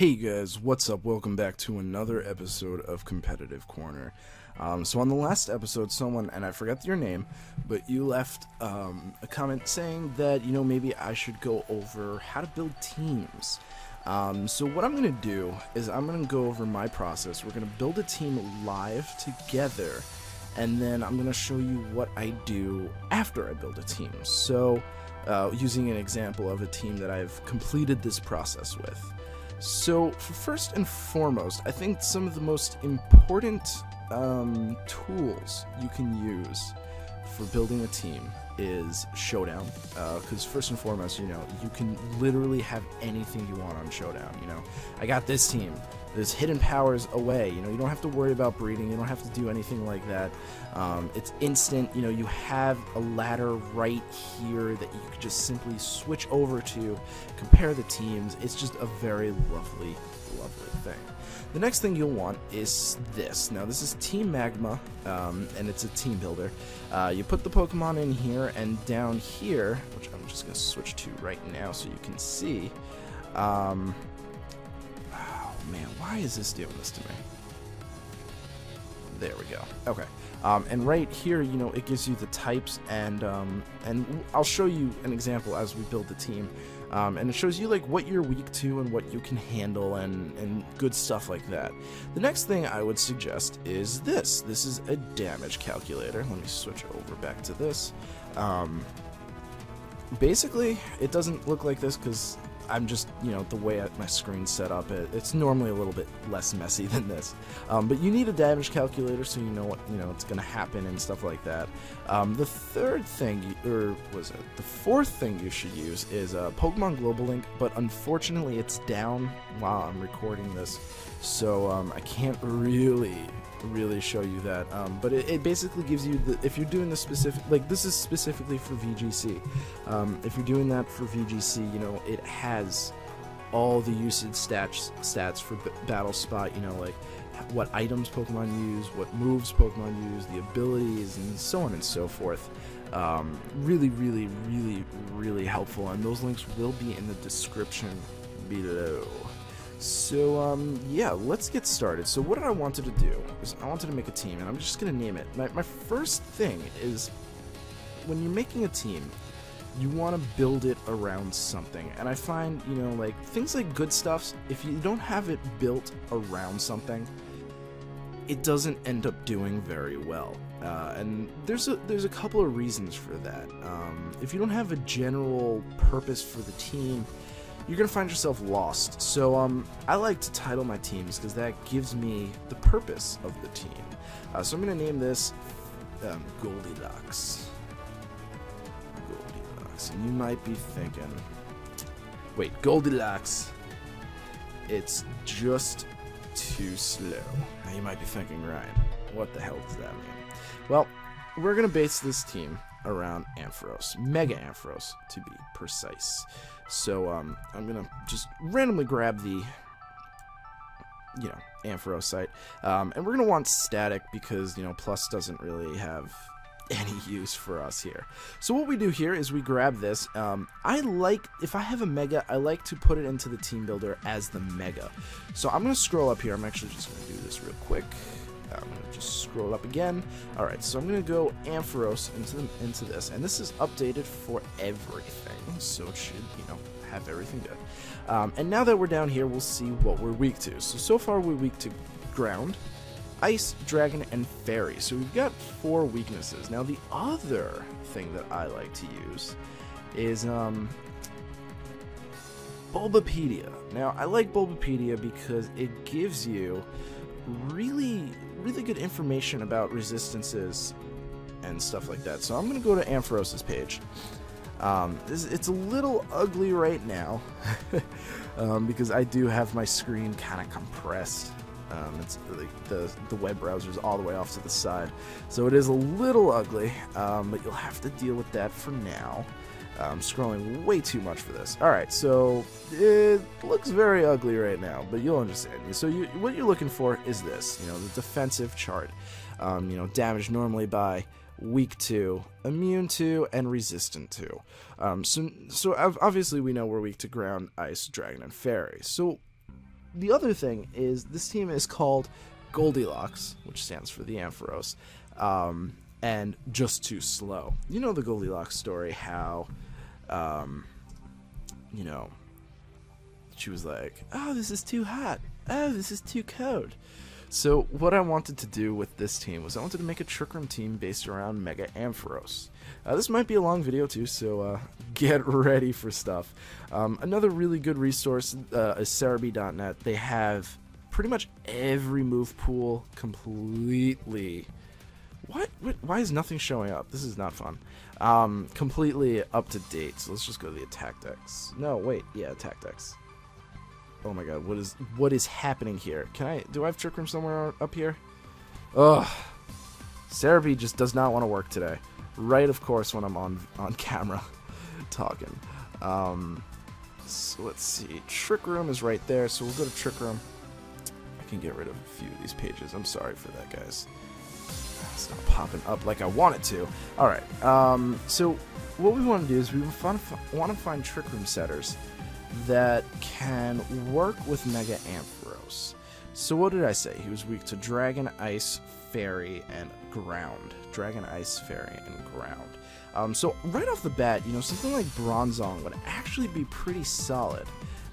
Hey guys, what's up? Welcome back to another episode of Competitive Corner. So on the last episode, someone, and I forgot your name, but you left a comment saying that, maybe I should go over how to build teams. So what I'm going to do is I'm going to go over my process. We're going to build a team live together, and then I'm going to show you what I do after I build a team. So using an example of a team that I've completed this process with. So, first and foremost, I think some of the most important tools you can use for building a team is Showdown. Because first and foremost, you can literally have anything you want on Showdown. I got this team. There's hidden powers away. You don't have to worry about breeding. You don't have to do anything like that. It's instant. You have a ladder right here that you could just simply switch over to, compare the teams. It's just a very lovely, lovely thing. The next thing you'll want is this. Now, this is Team Magma, and it's a team builder. You put the Pokemon in here, and down here, which I'm just going to switch to right now so you can see. Man, why is this doing this to me? There we go. Okay. And right here, it gives you the types, and I'll show you an example as we build the team. And it shows you like what you're weak to and what you can handle and good stuff like that. The next thing I would suggest is this. This is a damage calculator. Let me switch over back to this. Basically, it doesn't look like this because I'm just, the way my screen's set up, it's normally a little bit less messy than this. But you need a damage calculator so you know what, it's going to happen and stuff like that. The third thing, the fourth thing you should use is Pokemon Global Link, but unfortunately it's down while I'm recording this, so I can't really show you that, but it basically gives you if you're doing the specific, like this is specifically for VGC, if you're doing that for VGC, it has all the usage stats for Battle Spot, like what items Pokemon use, what moves Pokemon use, the abilities, and so on and so forth. Really helpful, and those links will be in the description below. So, yeah, let's get started. So what I wanted to do is I wanted to make a team, and I'm just going to name it. My first thing is, when you're making a team, you want to build it around something. And I find, like, things like good stuffs, if you don't have it built around something, it doesn't end up doing very well. And there's a couple of reasons for that. If you don't have a general purpose for the team, you're going to find yourself lost. So I like to title my teams because that gives me the purpose of the team. So I'm going to name this Goldilocks. And you might be thinking, wait, Goldilocks, it's just too slow. Now you might be thinking, Ryan, what the hell does that mean? Well, we're going to base this team around Ampharos, Mega Ampharos to be precise. So I'm gonna just randomly grab the Ampharos site, and we're gonna want static because plus doesn't really have any use for us here. So what we do here is we grab this. If I have a Mega, I like to put it into the team builder as the Mega. So I'm gonna scroll up here. I'm actually just gonna do this real quick. I'm going to just scroll up again. Alright, so I'm going to go Ampharos into this, and this is updated for everything, so it should, have everything good. And now that we're down here, we'll see what we're weak to. So far we're weak to Ground, Ice, Dragon, and Fairy. So we've got 4 weaknesses. Now the other thing that I like to use is Bulbapedia. Now I like Bulbapedia because it gives you really good information about resistances and stuff like that. So I'm going to go to Ampharos' page. It's a little ugly right now because I do have my screen kind of compressed. It's like the web browser's all the way off to the side, so it is a little ugly, but you'll have to deal with that for now. I'm scrolling way too much for this. Alright, so it looks very ugly right now, but you'll understand. So what you're looking for is this, the defensive chart. Damage normally by, weak to, immune to, and resistant to. So obviously we know we're weak to Ground, Ice, Dragon, and Fairy. So the other thing is this team is called Goldilocks, which stands for the Ampharos, and just too slow. You know the Goldilocks story, how, you know, she was like, oh, this is too hot. Oh, this is too cold. So what I wanted to do with this team was I wanted to make a Trick Room team based around Mega Ampharos. This might be a long video too, so get ready for stuff. Another really good resource is Cerebi.net. They have pretty much every move pool completely... What? Why is nothing showing up? This is not fun. Completely up to date. So let's just go to the attack decks. No, wait. Yeah, attack decks. Oh my god, what is happening here? Do I have Trick Room somewhere up here? Ugh. Cerebi just does not want to work today. Right, of course, when I'm on camera talking. So let's see. Trick Room is right there, so we'll go to Trick Room. I can get rid of a few of these pages. I'm sorry for that, guys. It's not popping up like I want it to. Alright, so what we want to do is we want to find Trick Room setters that can work with Mega Ampharos. So what did I say? He was weak to Dragon, Ice, Fairy, and Ground. Dragon, Ice, Fairy, and Ground. So right off the bat, you know, something like Bronzong would actually be pretty solid.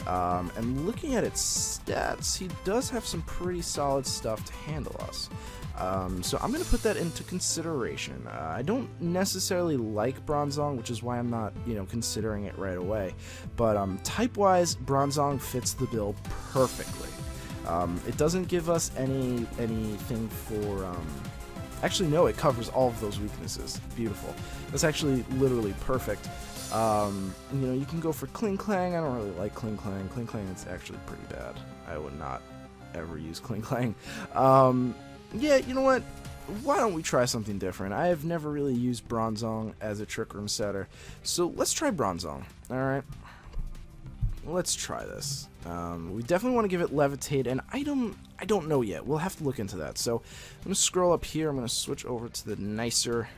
And looking at its stats, he does have some pretty solid stuff to handle us. So I'm going to put that into consideration. I don't necessarily like Bronzong, which is why I'm not, you know, considering it right away. But type-wise, Bronzong fits the bill perfectly. It doesn't give us anything for... Actually, no, it covers all of those weaknesses. Beautiful. That's actually literally perfect. You know, you can go for Kling Klang. I don't really like Kling Klang. Kling Klang is actually pretty bad. I would not ever use Kling Klang. Yeah, you know what? Why don't we try something different? I have never really used Bronzong as a Trick Room setter, so let's try Bronzong. Alright? Let's try this. We definitely want to give it Levitate, and item, I don't know yet. We'll have to look into that. So I'm going to scroll up here. I'm going to switch over to the nicer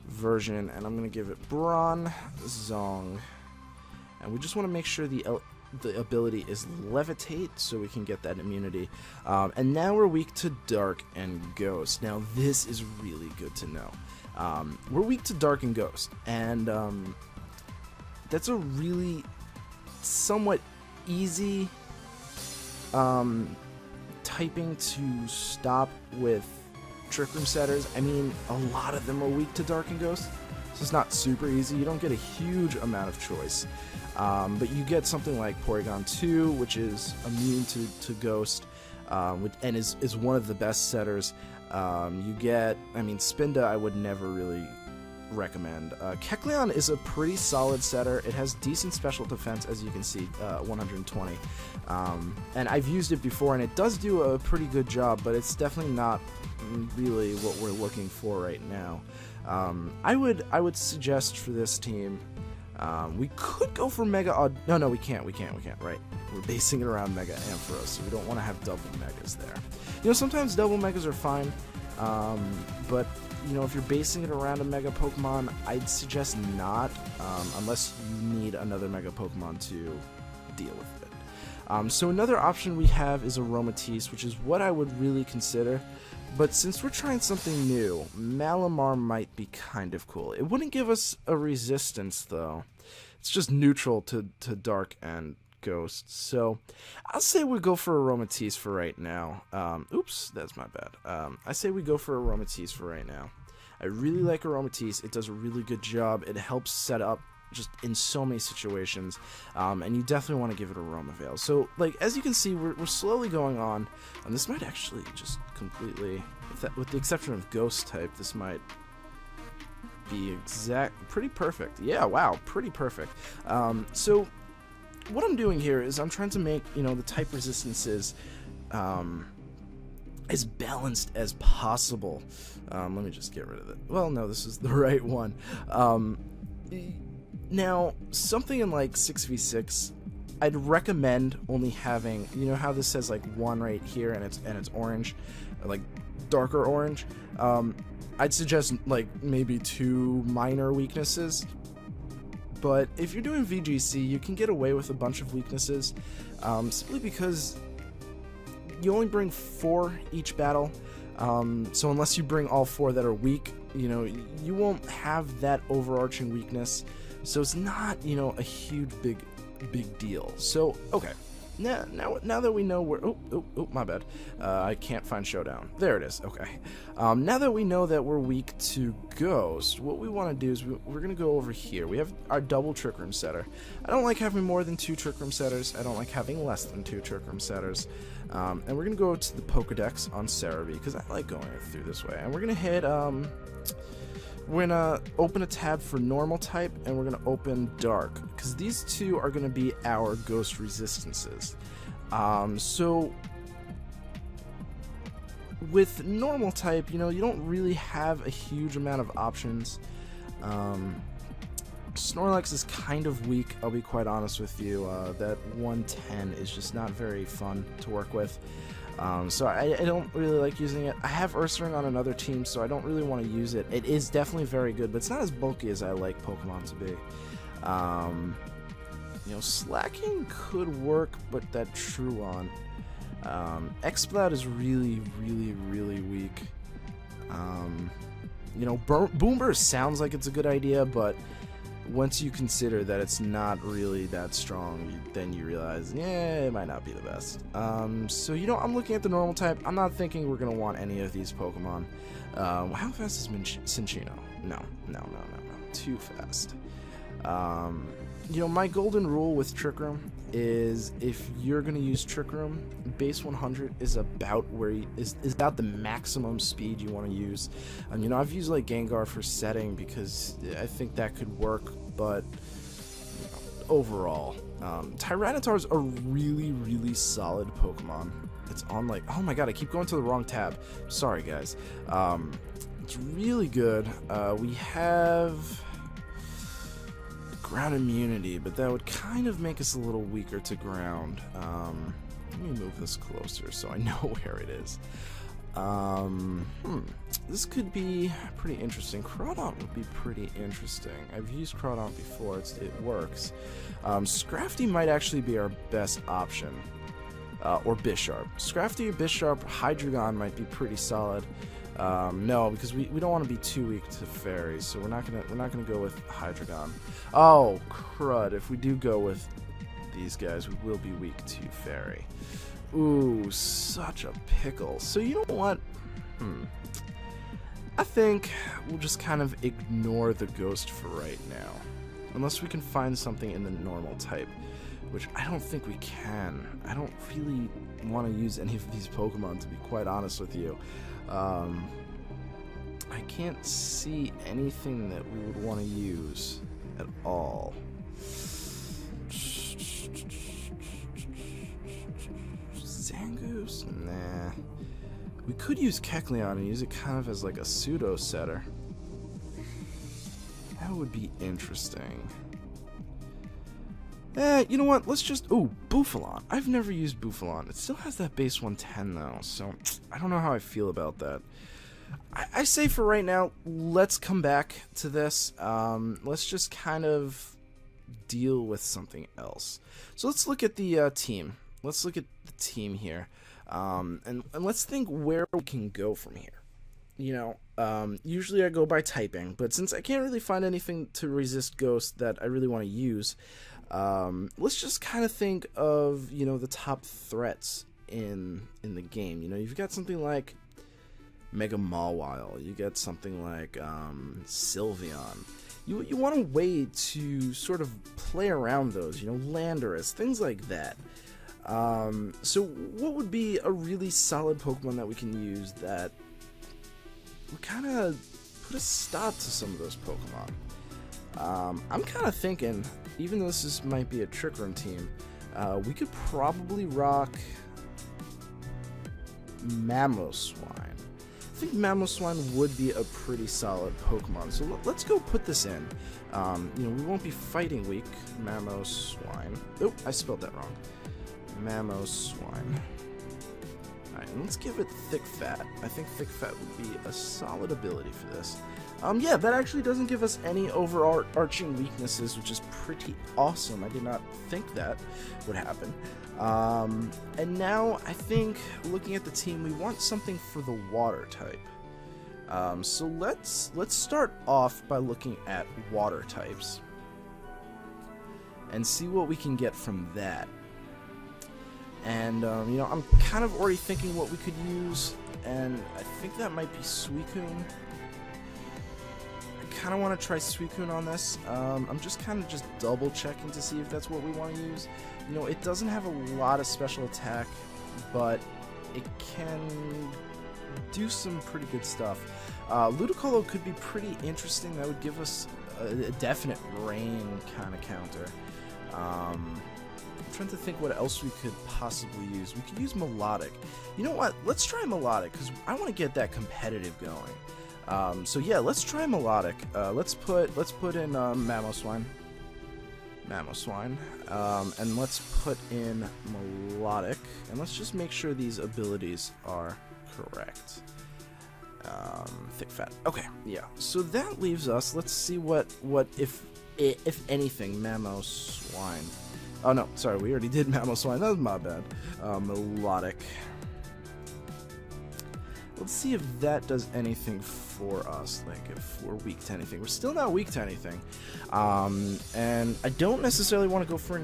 version, and I'm going to give it Bronzong. And we just want to make sure the ability is Levitate, so we can get that immunity. And now we're weak to Dark and Ghost. Now this is really good to know. We're weak to Dark and Ghost, and that's a really somewhat easy typing to stop with Trick Room setters. I mean, a lot of them are weak to Dark and Ghost, so it's not super easy. You don't get a huge amount of choice. But you get something like Porygon 2, which is immune to Ghost, and is one of the best setters. You get, I mean, Spinda I would never really recommend. Kecleon is a pretty solid setter. It has decent special defense, as you can see, 120. And I've used it before, and it does do a pretty good job, but it's definitely not really what we're looking for right now. I would suggest for this team, we could go for Mega Odd. No, we can't, right? We're basing it around Mega Ampharos, so we don't want to have double Megas there. You know, sometimes double Megas are fine, but, you know, if you're basing it around a Mega Pokemon, I'd suggest not, unless you need another Mega Pokemon to deal with it. So another option we have is Aromatisse, which is what I would really consider. But since we're trying something new, Malamar might be kind of cool. It wouldn't give us a resistance, though. It's just neutral to Dark and Ghost. So I'll say we go for Aromatisse for right now. Oops, that's my bad. I say we go for Aromatisse for right now. I really like Aromatisse. It does a really good job. It helps set up just in so many situations, and you definitely want to give it a Aromavale. So, like, as you can see, we're slowly going on, and this might actually just completely, with the exception of Ghost type, this might be pretty perfect. Yeah, wow, pretty perfect. So, what I'm doing here is I'm trying to make, you know, the type resistances as balanced as possible. Let me just get rid of it. Well, no, this is the right one. Now, something in like 6v6, I'd recommend only having, you know how this says like 1 right here and it's orange, like darker orange? I'd suggest like maybe 2 minor weaknesses. But if you're doing VGC, you can get away with a bunch of weaknesses, simply because you only bring 4 each battle. So unless you bring all 4 that are weak, you know, you won't have that overarching weakness. So it's not, you know, a huge big deal. So okay, now that we know where, oh my bad, I can't find Showdown. There it is. Okay, now that we know that we're weak to Ghost, what we want to do is we're gonna go over here. We have our double Trick Room setter. I don't like having more than 2 Trick Room setters. I don't like having less than 2 Trick Room setters. And we're gonna go to the Pokedex on Cerebi because I like going through this way. And we're gonna hit we're gonna open a tab for normal type, and we're gonna open dark because these 2 are gonna be our ghost resistances. So with normal type, you know, you don't really have a huge amount of options. Snorlax is kind of weak, I'll be quite honest with you. That 110 is just not very fun to work with. So I don't really like using it. I have Ursaring on another team, so I don't really want to use it. It is definitely very good, but it's not as bulky as I like Pokemon to be. You know, Slacking could work, but that Truon. Exploud is really weak. You know, Boomburst sounds like it's a good idea, but once you consider that it's not really that strong, then you realize, yeah, it might not be the best. So, you know, I'm looking at the normal type. I'm not thinking we're going to want any of these Pokemon. How fast is Cinccino? No. Too fast. You know, my golden rule with Trick Room is if you're going to use Trick Room, base 100 is about where is about the maximum speed you want to use. You know, I've used like Gengar for setting because I think that could work, but you know, overall, Tyranitar's a really solid Pokemon. It's on like, oh my god, I keep going to the wrong tab. Sorry guys. It's really good. We have ground immunity, but that would kind of make us a little weaker to ground. Let me move this closer so I know where it is. This could be pretty interesting. Crawdaunt would be pretty interesting. I've used Crawdaunt before. It works. Scrafty might actually be our best option. Or Bisharp. Scrafty, Bisharp, Hydreigon might be pretty solid. No, because we don't want to be too weak to fairies, so we're not gonna go with Hydreigon. Oh crud! If we do go with these guys, we will be weak to fairy. Ooh, such a pickle. So you know what? I think we'll just kind of ignore the ghost for right now, unless we can find something in the normal type, which I don't think we can. I don't really want to use any of these Pokemon, to be quite honest with you. I can't see anything that we would want to use at all. Zangoose? Nah. We could use Kecleon and use it kind of as like a pseudo setter. That would be interesting. You know what? Let's just... Ooh, Bufalon. I've never used Bufalon. It still has that base 110, though, so I don't know how I feel about that. I say for right now, let's come back to this. Let's just kind of deal with something else. So let's look at the team. Let's look at the team here. And let's think where we can go from here. You know, usually I go by typing, but since I can't really find anything to resist Ghost that I really want to use... let's just kind of think of, you know, the top threats in the game. You know, you've got something like Mega Mawile, you get something like Sylveon. You want a way to sort of play around those, you know, Landorus, things like that. So what would be a really solid Pokemon that we can use that would kind of put a stop to some of those Pokemon? I'm kind of thinking, even though this might be a Trick Room team, we could probably rock Mamoswine. I think Mamoswine would be a pretty solid Pokemon, so let's go put this in. You know, we won't be fighting weak. Mamoswine. Oh, I spelled that wrong. Mamoswine. Alright, let's give it Thick Fat. I think Thick Fat would be a solid ability for this. Yeah, that actually doesn't give us any overarching weaknesses, which is pretty awesome. I did not think that would happen. And now, I think, looking at the team, we want something for the water type. So let's start off by looking at water types and see what we can get from that. And, you know, I'm kind of already thinking what we could use, and I think that might be Suicune. I kind of want to try Suicune on this. I'm just kind of double checking to see if that's what we want to use. You know, it doesn't have a lot of special attack, but it can do some pretty good stuff. Ludicolo could be pretty interesting. That would give us a definite rain kind of counter. I'm trying to think what else we could possibly use. We could use Melodic. You know what? Let's try Melodic, because I want to get that competitive going. So yeah, let's try Melodic. Let's put in Mamoswine. And let's put in Melodic. And let's just make sure these abilities are correct. Thick Fat. Okay, yeah. So that leaves us. Let's see what if anything, Mamoswine. Oh no, sorry, we already did Mamoswine. That was my bad. Melodic. Let's see if that does anything for us. Like if we're weak to anything. We're still not weak to anything. And I don't necessarily want to go for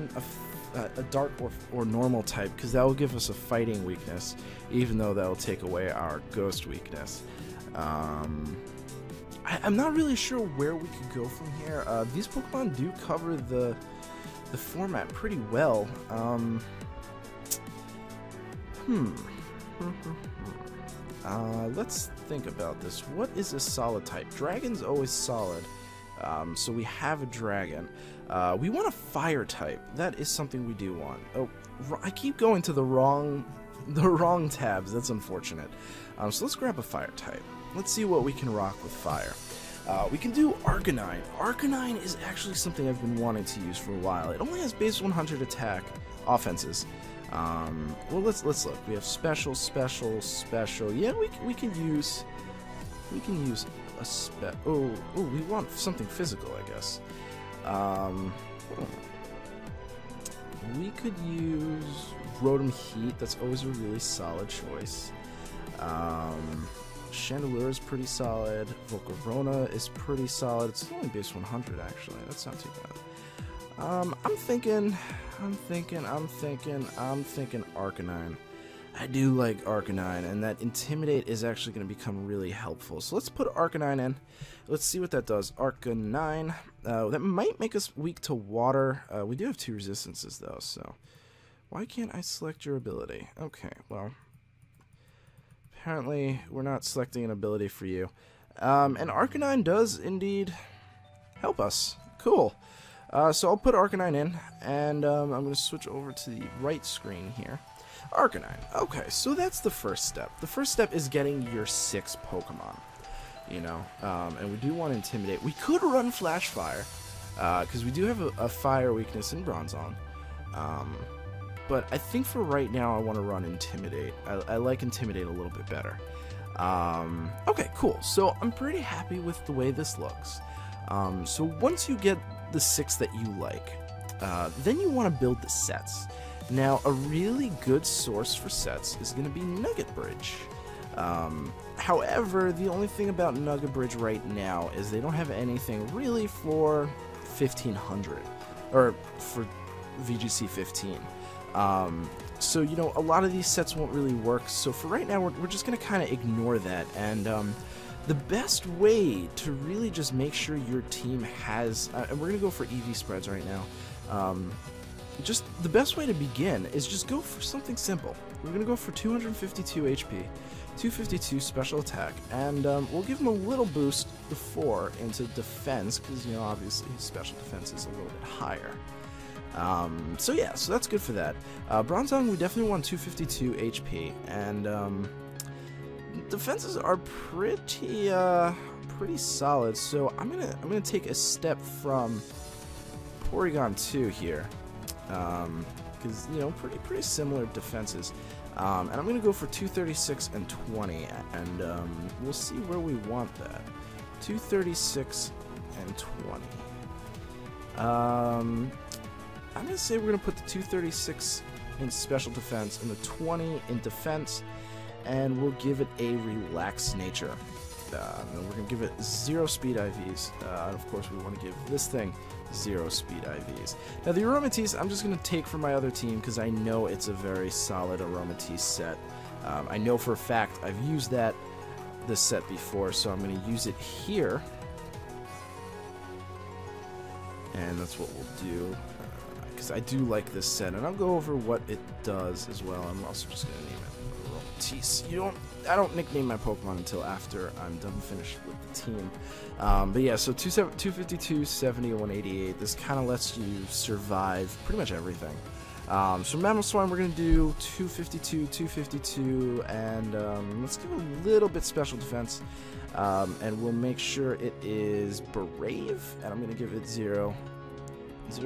a dark or normal type, because that will give us a fighting weakness, even though that will take away our ghost weakness. I'm not really sure where we could go from here. These Pokemon do cover the format pretty well. Let's think about this. What is a solid type? Dragon's always solid. So we have a dragon. We want a fire type. That is something we do want. Oh, I keep going to the wrong tabs. That's unfortunate. So let's grab a fire type. Let's see what we can rock with fire. We can do Arcanine. Arcanine is actually something I've been wanting to use for a while. It only has base 100 attack offenses. Well, let's look. We have special. Yeah, we can use a Oh, we want something physical, I guess. We could use Rotom Heat. That's always a really solid choice. Chandelure is pretty solid. Volcarona is pretty solid. It's only base 100, actually. That's not too bad. I'm thinking Arcanine. I do like Arcanine, and that Intimidate is actually going to become really helpful. So let's put Arcanine in. Let's see what that does. Arcanine. That might make us weak to water. We do have 2 resistances, though, so why can't I select your ability? Okay, well, apparently we're not selecting an ability for you. And Arcanine does indeed help us. Cool. So I'll put Arcanine in, and I'm going to switch over to the right screen here. Arcanine. Okay, so that's the first step. The first step is getting your 6 Pokemon, you know, and we do want to Intimidate. We could run Flash Fire, because we do have a fire weakness in Bronzong, but I think for right now I want to run Intimidate. I like Intimidate a little bit better. Okay, cool. So I'm pretty happy with the way this looks. So once you get the 6 that you like, then you want to build the sets. Now, a really good source for sets is going to be Nugget Bridge. However, the only thing about Nugget Bridge right now is they don't have anything really for 1500, or for VGC 15. So, you know, a lot of these sets won't really work, so for right now, we're just going to kind of ignore that, and the best way to really just make sure your team has, and we're going to go for EV spreads right now, just the best way to begin is just go for something simple. We're going to go for 252 HP, 252 special attack, and we'll give him a little boost before into defense, because, you know, obviously his special defense is a little bit higher. So yeah, so that's good for that. Bronzong, we definitely want 252 HP, and defenses are pretty solid, so I'm gonna take a step from Porygon 2 here, because, you know, pretty similar defenses. And I'm going to go for 236 and 20, and we'll see where we want that. 236 and 20. I'm going to say we're going to put the 236 in special defense and the 20 in defense, and we'll give it a relaxed nature. And we're going to give it 0 speed IVs. Of course, we want to give this thing 0 speed IVs. Now, the Aromatisse, I'm just going to take from my other team because I know it's a very solid Aromatisse set. I know for a fact I've used this set before, so I'm going to use it here. And that's what we'll do, because I do like this set, and I'll go over what it does as well. I'm also just going to name it Aromatisse. I don't nickname my Pokemon until after I'm done finished with the team. But yeah, so 252, 70, 188. This kind of lets you survive pretty much everything. So Mamoswine, we're going to do 252, 252, and let's give a little bit special defense. And we'll make sure it is Brave, and I'm going to give it 0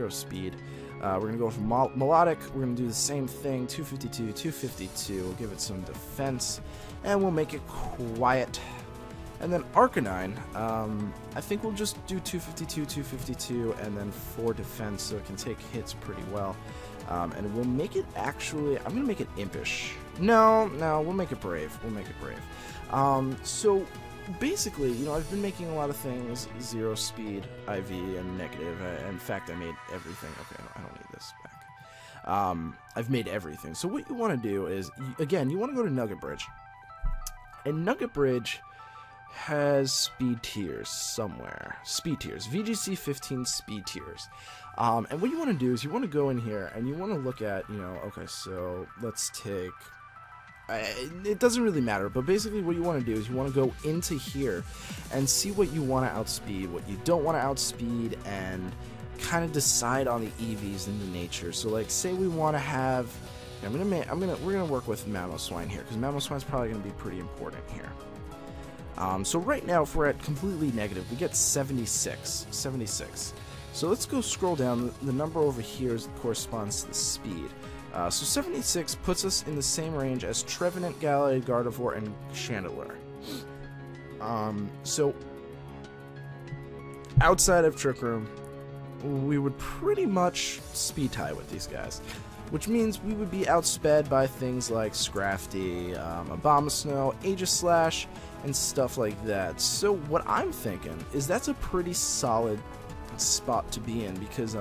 speed. We're going to go for Melodic. We're going to do the same thing, 252, 252. We'll give it some defense, and we'll make it quiet. And then Arcanine, I think we'll just do 252, 252, and then 4 defense, so it can take hits pretty well. And we'll make it actually, I'm going to make it Impish. No, we'll make it Brave. We'll make it Brave. So basically, you know, I've been making a lot of things 0 speed, IV, and negative. In fact, I made everything. Okay, I don't need this back. I've made everything. So what you want to do is, again, you want to go to Nugget Bridge. And Nugget Bridge has speed tiers somewhere. Speed tiers. VGC 15 speed tiers. And what you want to do is you want to go in here and you want to look at, you know, okay, so let's take... it doesn't really matter, but basically what you want to do is you want to go into here and see what you want to outspeed, what you don't want to outspeed, and kind of decide on the EVs in the nature. So like, say we want to have, we're gonna work with Mamoswine here because Mamoswine's probably gonna be pretty important here. So right now, if we're at completely negative, we get 76. So let's go scroll down. The number over here corresponds to the speed. So 76 puts us in the same range as Trevenant, Gallade, Gardevoir, and Chandelure. So outside of Trick Room, we would pretty much speed tie with these guys, which means we would be outsped by things like Scrafty, Abomasnow, Aegislash, and stuff like that. So what I'm thinking is that's a pretty solid spot to be in, because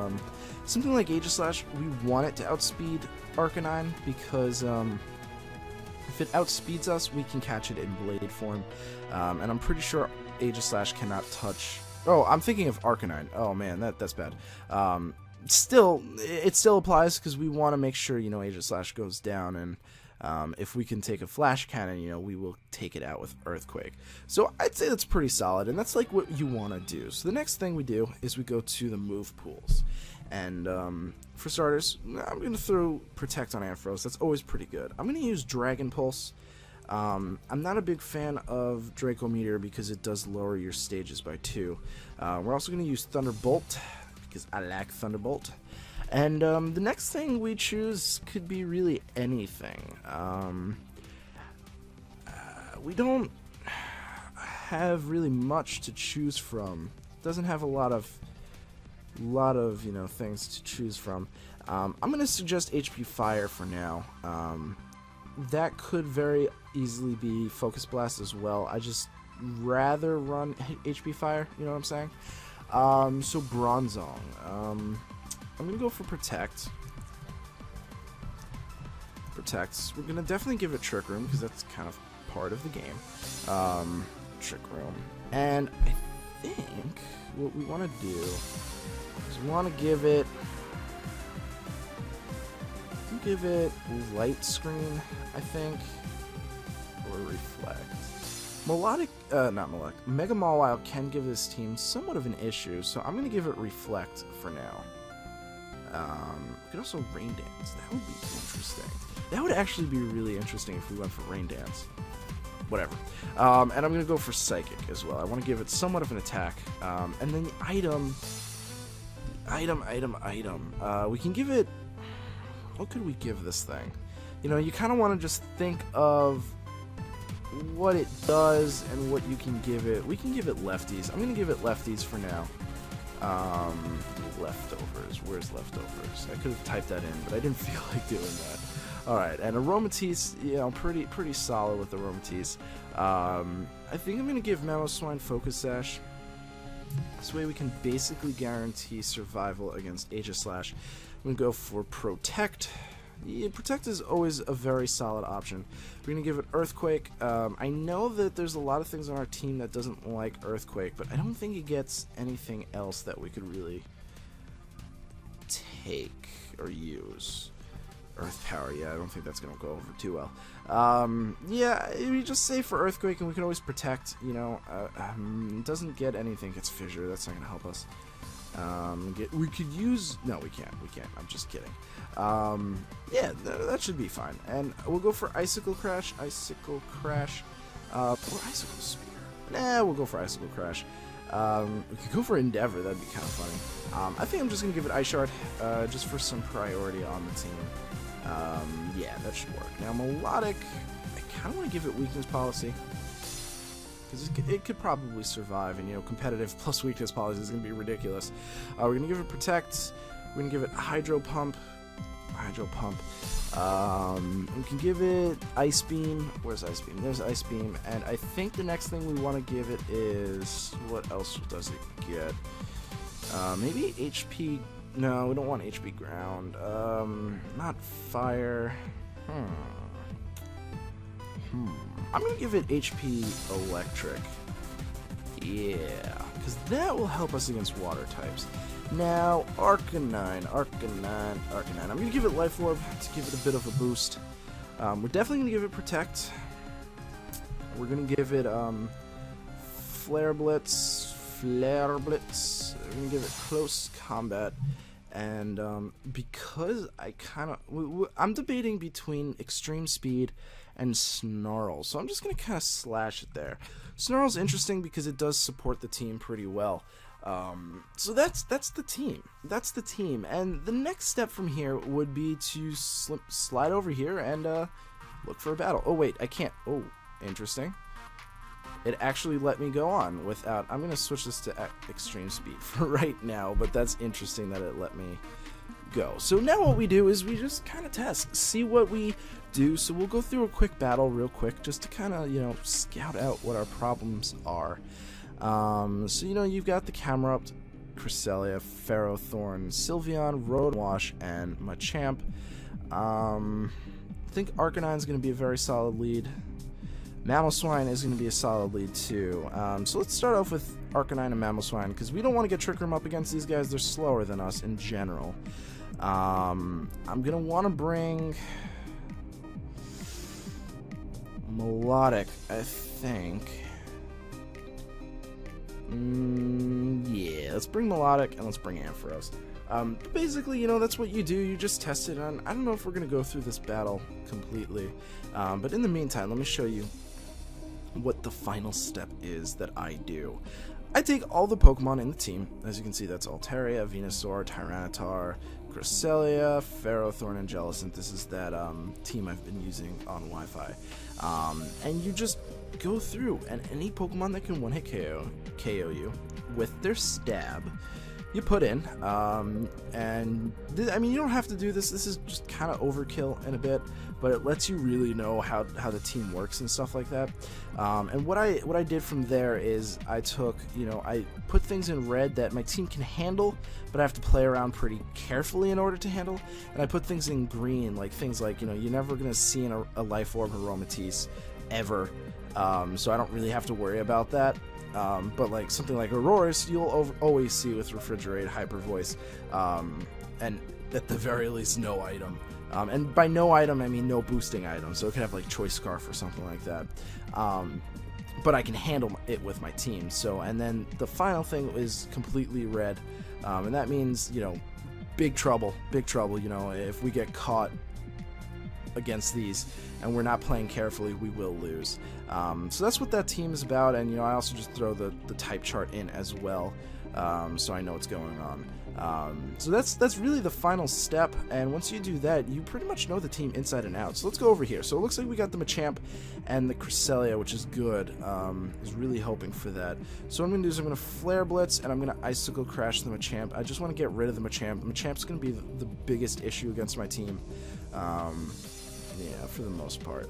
something like Aegislash, we want it to outspeed Arcanine, because if it outspeeds us, we can catch it in Blade form, and I'm pretty sure Aegislash cannot touch... Oh, I'm thinking of Arcanine. Oh man, that's bad. Still, it still applies, because we want to make sure, you know, Aegislash goes down, and if we can take a Flash Cannon, you know, we will take it out with Earthquake. So I'd say that's pretty solid, and that's like what you want to do. So the next thing we do is we go to the move pools. And for starters, I'm going to throw Protect on Ampharos. That's always pretty good. I'm going to use Dragon Pulse. I'm not a big fan of Draco Meteor because it does lower your stages by 2. We're also going to use Thunderbolt because I like Thunderbolt. And the next thing we choose could be really anything. We don't have really much to choose from. It doesn't have a lot of you know, things to choose from. I'm going to suggest HP Fire for now. That could very easily be Focus Blast as well. I just rather run HP Fire, you know what I'm saying? So Bronzong. I'm going to go for Protect. We're going to definitely give it Trick Room, because that's kind of part of the game. Trick Room. And I think what we want to do is we want to give it Light Screen, I think, or Reflect. Mega Mawile can give this team somewhat of an issue, so I'm going to give it Reflect for now. We could also Rain Dance. That would be interesting. That would actually be really interesting if we went for Rain Dance. Whatever. And I'm going to go for Psychic as well. I want to give it somewhat of an attack. And then the item. We can give it... what could we give this thing? You know, you kind of want to just think of what it does and what you can give it. We can give it lefties. I'm going to give it lefties for now. Leftovers. Where's leftovers? I could have typed that in, but I didn't feel like doing that. Alright, and Aromatisse, you know, pretty solid with Aromatisse. I think I'm going to give Mamoswine Focus Sash. This way we can basically guarantee survival against Aegislash. I'm going to go for Protect. Yeah, Protect is always a very solid option. We're going to give it Earthquake. I know that there's a lot of things on our team that doesn't like Earthquake, but I don't think it gets anything else that we could really take or use. Earth Power, yeah, I don't think that's going to go over too well. Yeah, we just say for Earthquake, and we can always Protect, you know. It doesn't get anything, it's Fissure, that's not going to help us. We could use... No, we can't, I'm just kidding. Yeah, that should be fine. And we'll go for Icicle Crash, or Icicle Spear. Nah, we'll go for Icicle Crash. We could go for Endeavor, that'd be kind of funny. I think I'm just going to give it Ice Shard, just for some priority on the team. Yeah, that should work. Now, Melodic, I kind of want to give it Weakness Policy, because it could probably survive, and, you know, competitive plus Weakness Policy is going to be ridiculous. We're going to give it Protect, we're going to give it Hydro Pump, we can give it Ice Beam. Where's Ice Beam? There's Ice Beam, and I think the next thing we want to give it is, what else does it get? Maybe HP. No, we don't want HP Ground. Not Fire. I'm gonna give it HP Electric. Yeah, because that will help us against water types. Now, Arcanine. I'm gonna give it Life Orb to give it a bit of a boost. We're definitely gonna give it Protect. We're gonna give it Flare Blitz. We're gonna give it Close Combat. And because I'm debating between Extreme Speed and Snarl, so I'm just gonna kind of slash it there. Snarl's interesting because it does support the team pretty well. So that's the team. And the next step from here would be to slide over here and look for a battle. Oh wait, I can't. Oh, interesting. It actually let me go on without... I'm going to switch this to Extreme Speed for right now, but that's interesting that it let me go. So now what we do is we just kind of test, see what we do. So we'll go through a quick battle real quick just to kind of, you know, scout out what our problems are. So, you know, you've got the Camerupt, Cresselia, Ferrothorn, Sylveon, Roadwash, and Machamp. I think Arcanine's going to be a very solid lead. Mamoswine is going to be a solid lead too. So let's start off with Arcanine and Mamoswine, because we don't want to get Trick Room up against these guys. They're slower than us in general. I'm going to want to bring Melodic, I think. Yeah, let's bring Melodic and let's bring Ampharos. Basically, you know, that's what you do. You just test it on. I don't know if we're going to go through this battle completely. But in the meantime, let me show you what the final step is that I do. I take all the Pokemon in the team. As you can see, that's Altaria, Venusaur, Tyranitar, Cresselia, Ferrothorn, and Jellicent. This is that team I've been using on Wi-Fi. And you just go through, and any Pokemon that can one-hit KO you with their stab, you put in, and I mean, you don't have to do this. This is just kind of overkill in a bit, but it lets you really know how the team works and stuff like that. And what I did from there is I took, you know, I put things in red that my team can handle, but I have to play around pretty carefully in order to handle. And I put things in green, like things like, you know, you're never gonna see in a Life Orb Aromatisse ever, so I don't really have to worry about that. But like something like Aurorus, you'll always see with Refrigerate, Hyper Voice, and at the very least no item. And by no item, I mean no boosting item, so it could have like Choice Scarf or something like that. But I can handle it with my team. So, and then the final thing is completely red, and that means, you know, big trouble, you know, if we get caught against these and we're not playing carefully, we will lose. So that's what that team is about, and, you know, I also just throw the type chart in as well. so I know what's going on. So that's really the final step, and once you do that, you pretty much know the team inside and out. So let's go over here. So it looks like we got the Machamp and the Cresselia, which is good. I was really hoping for that. So what I'm going to do is I'm going to Flare Blitz, and I'm going to Icicle Crash the Machamp. I just want to get rid of the Machamp. The Machamp's going to be the biggest issue against my team, yeah, for the most part.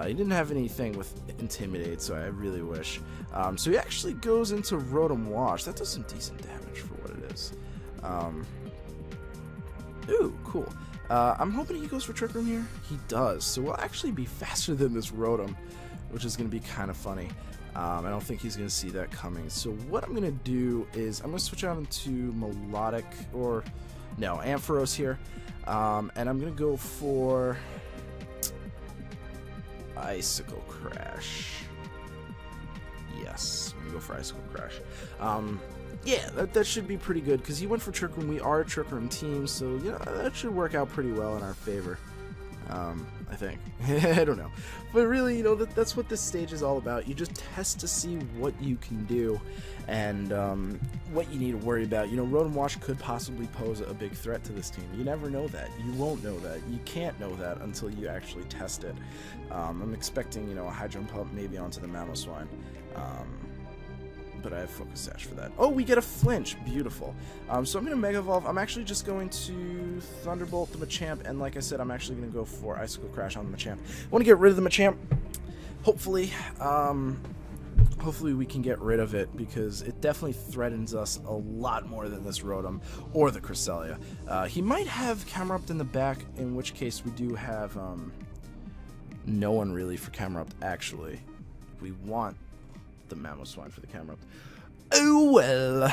He didn't have anything with Intimidate, so I really wish. So he actually goes into Rotom Wash. That does some decent damage for what it is. Ooh, cool. I'm hoping he goes for Trick Room here. He does, so we'll actually be faster than this Rotom, which is going to be kind of funny. I don't think he's going to see that coming. So what I'm going to do is I'm going to switch out into Melodic, or no, Ampharos here, and I'm going to go for Icicle Crash. Yes, I'm going to go for Icicle Crash. Yeah, that should be pretty good, because he went for Trick Room. We are a Trick Room team, so, you know, that should work out pretty well in our favor. I think. I don't know. But really, you know, that's what this stage is all about. You just test to see what you can do and what you need to worry about. You know, Rotom Wash could possibly pose a big threat to this team. You never know that. You won't know that. You can't know that until you actually test it. I'm expecting, you know, a Hydro Pump maybe onto the Mamoswine. But I have Focus Sash for that. Oh, we get a Flinch. Beautiful. So I'm going to Mega Evolve. I'm actually just going to Thunderbolt the Machamp, and like I said, I'm actually going to go for Icicle Crash on the Machamp. I want to get rid of the Machamp. Hopefully, hopefully we can get rid of it, because it definitely threatens us a lot more than this Rotom or the Cresselia. He might have Camerupt in the back, in which case we do have no one really for Camerupt, actually. We want the Mamoswine for the Camerupt. Oh well,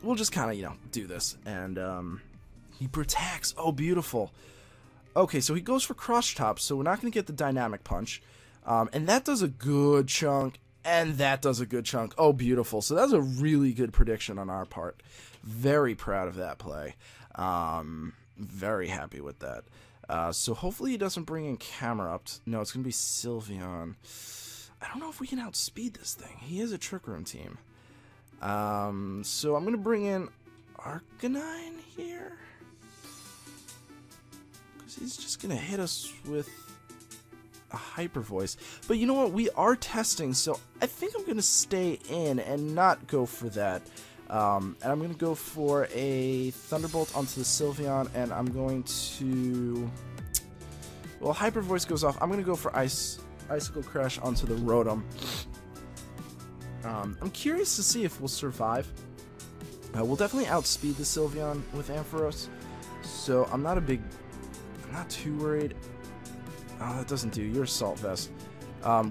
we'll just kind of, you know, do this. And he protects. Oh, beautiful. Okay, so he goes for Crush Top, so we're not going to get the Dynamic Punch. And that does a good chunk, and that does a good chunk. Oh, beautiful. So that's a really good prediction on our part. Very proud of that play. Very happy with that. So hopefully he doesn't bring in Camerupt. No, it's going to be Sylveon. I don't know if we can outspeed this thing. He is a Trick Room team. So I'm going to bring in Arcanine here, because he's just going to hit us with a Hyper Voice. But you know what? We are testing, so I think I'm going to stay in and not go for that. And I'm going to go for a Thunderbolt onto the Sylveon, and I'm going to... Well, Hyper Voice goes off. I'm going to go for Icicle Crash onto the Rotom. I'm curious to see if we'll survive. We'll definitely outspeed the Sylveon with Ampharos, so I'm not too worried. Oh, that doesn't do. You're Assault Vest.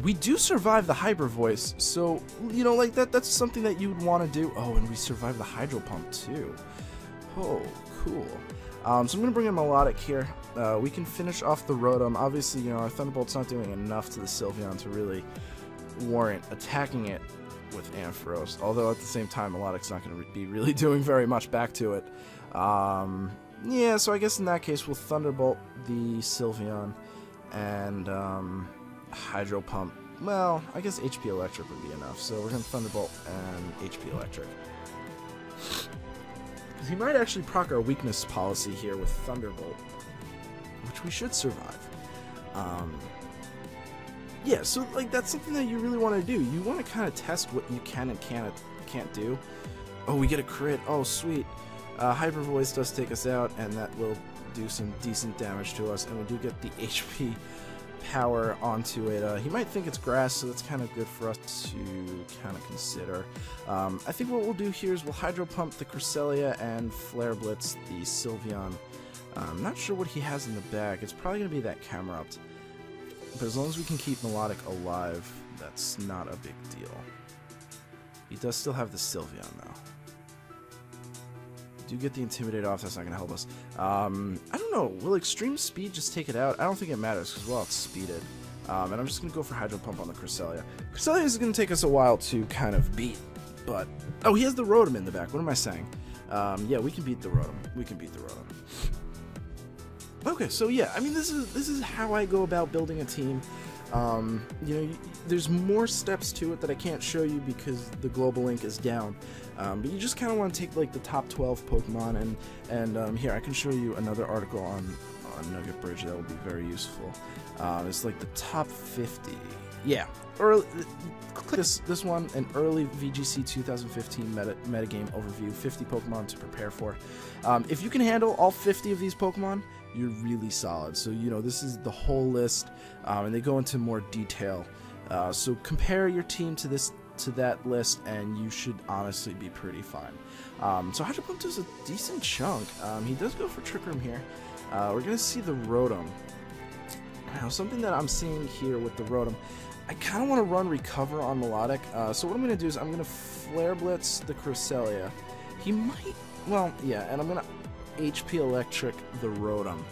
We do survive the Hyper Voice, so, you know, like, that's something that you would want to do. Oh, and we survive the Hydro Pump, too. Oh, cool. So I'm going to bring in Melodic here. We can finish off the Rotom. Obviously, you know, our Thunderbolt's not doing enough to the Sylveon to really warrant attacking it with Ampharos. Although, at the same time, Melodic's not going to be really doing very much back to it. Yeah, so I guess in that case, we'll Thunderbolt the Sylveon and Hydro Pump. Well, I guess HP Electric would be enough. So we're going to Thunderbolt and HP Electric. He might actually proc our weakness policy here with Thunderbolt, which we should survive. Yeah, so like that's something that you really want to do. You want to kind of test what you can and can't do. Oh, we get a crit. Oh, sweet. Hyper Voice does take us out, and that will do some decent damage to us, and we do get the HP power onto it. He might think it's grass, so that's kind of good for us to kind of consider. I think what we'll do here is we'll Hydro Pump the Cresselia and Flare Blitz the Sylveon. I'm not sure what he has in the bag. It's probably going to be that Camerupt. But as long as we can keep Melodic alive, that's not a big deal. He does still have the Sylveon, though. Do get the Intimidate off, that's not going to help us. I don't know, will Extreme Speed just take it out? I don't think it matters, because we'll outspeed it. And I'm just going to go for Hydro Pump on the Cresselia. Cresselia is going to take us a while to kind of beat, but... Oh, he has the Rotom in the back, what am I saying? Yeah, we can beat the Rotom. We can beat the Rotom. Okay, so yeah, I mean, this is how I go about building a team. You know, there's more steps to it that I can't show you because the global link is down. But you just kind of want to take like the top 12 Pokemon, and here I can show you another article on Nugget Bridge that will be very useful. It's like the top 50. Yeah, early, click this one, an early VGC 2015 metagame overview, 50 Pokemon to prepare for. If you can handle all 50 of these Pokemon, you're really solid. So, you know, this is the whole list, and they go into more detail. So compare your team to that list, and you should honestly be pretty fine. So Hydro Pump does a decent chunk. He does go for Trick Room here. We're going to see the Rotom. Now, something that I'm seeing here with the Rotom, I kind of want to run Recover on Melodic. So what I'm going to do is I'm going to Flare Blitz the Cresselia. He might, well, yeah, and I'm going to HP Electric the Rotom.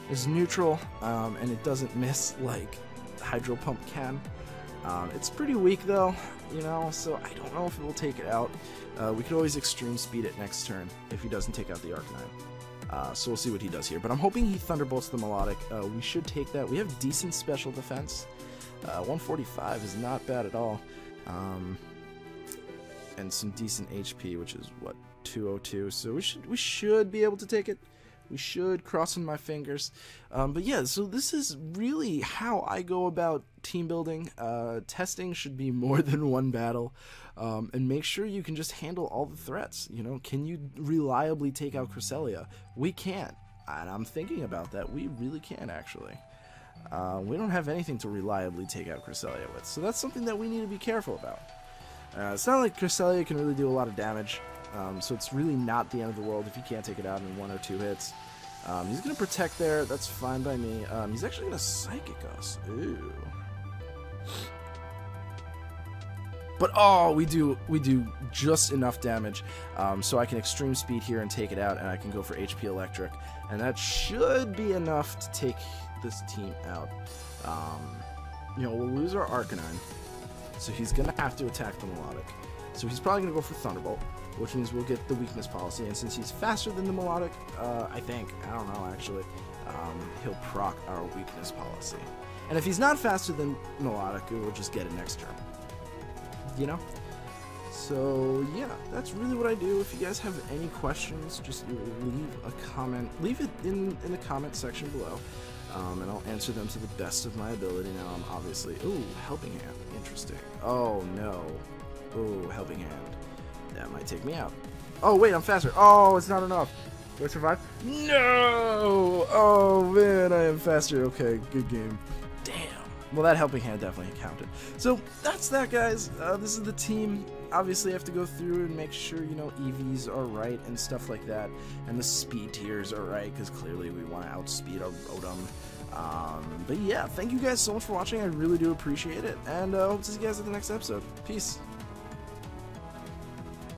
It's neutral, and it doesn't miss like Hydro Pump can. It's pretty weak though, you know, so I don't know if it will take it out. We could always Extreme Speed it next turn if he doesn't take out the Arcanine. So we'll see what he does here. But I'm hoping he Thunderbolts the Melodic. We should take that. We have decent special defense. 145 is not bad at all. And some decent HP, which is, what, 202. So we should be able to take it. We should, crossing my fingers. But yeah, so this is really how I go about team building. Testing should be more than one battle. And make sure you can just handle all the threats. You know, can you reliably take out Cresselia? We can. And I'm thinking about that. We really can, actually. We don't have anything to reliably take out Cresselia with. So that's something that we need to be careful about. It's not like Cresselia can really do a lot of damage. So it's really not the end of the world if you can't take it out in 1 or 2 hits. He's going to Protect there. That's fine by me. He's actually going to Psychic us. Ooh. But oh, we do just enough damage, so I can Extreme Speed here and take it out, and I can go for HP Electric, and that should be enough to take this team out. You know, we'll lose our Arcanine, so he's gonna have to attack the Melodic. So he's probably gonna go for Thunderbolt, which means we'll get the weakness policy, and since he's faster than the Melodic, I don't know actually, he'll proc our weakness policy. And if he's not faster than Melodic, we'll just get it next turn. You know? So yeah, that's really what I do. If you guys have any questions, just leave a comment. Leave it in the comment section below, and I'll answer them to the best of my ability. Now I'm obviously... Ooh, Helping Hand. Interesting. Oh no. Ooh, Helping Hand. That might take me out. Oh wait, I'm faster. Oh, it's not enough. Do I survive? No! Oh man, I am faster. Okay, good game. Damn. Well, that Helping Hand definitely counted. So that's that, guys. This is the team. Obviously, I have to go through and make sure, you know, EVs are right and stuff like that, and the speed tiers are right, because clearly we want to outspeed our Rotom. But yeah, thank you guys so much for watching. I really do appreciate it, and hope to see you guys at the next episode. Peace.